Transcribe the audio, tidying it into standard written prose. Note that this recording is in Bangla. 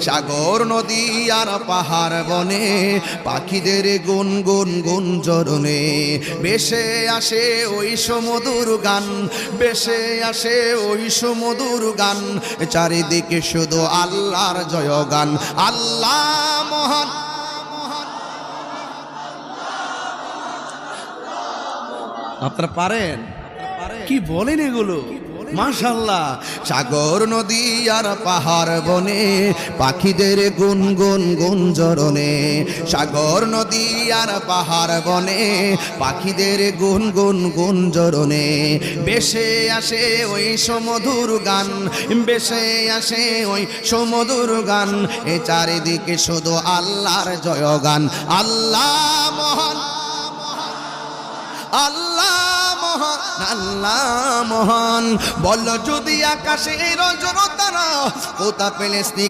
সাগর নদী আর পাহাড় বনে পাখিদের গুনগুন গুঞ্জরণে ভেসে আসে ওই সুমধুর গান, ভেসে আসে ওই সুমধুর গান, চারিদিকে শুধু আল্লাহর জয়গান। আল্লাহ মহান, আপনারা পারেন? কি বলেন এগুলো? মাশাআল্লাহ। সাগর নদী আর পাহাড় বনে পাখিদের গুনগুন গুঞ্জরণে, সাগর নদী আর পাহাড় বনে পাখিদের গুনগুন গুঞ্জরণে ভেসে আসে ওই সুমধুর গান, ভেসে আসে ওই সুমধুর গান, এ চারিদিকে শুধু আল্লাহর জয়গান। আল্লাহ মহান, আল্লাহ মহান, আল্লাহ মহান। বল যদি আকাশে রজনী তারা কোথা পেলে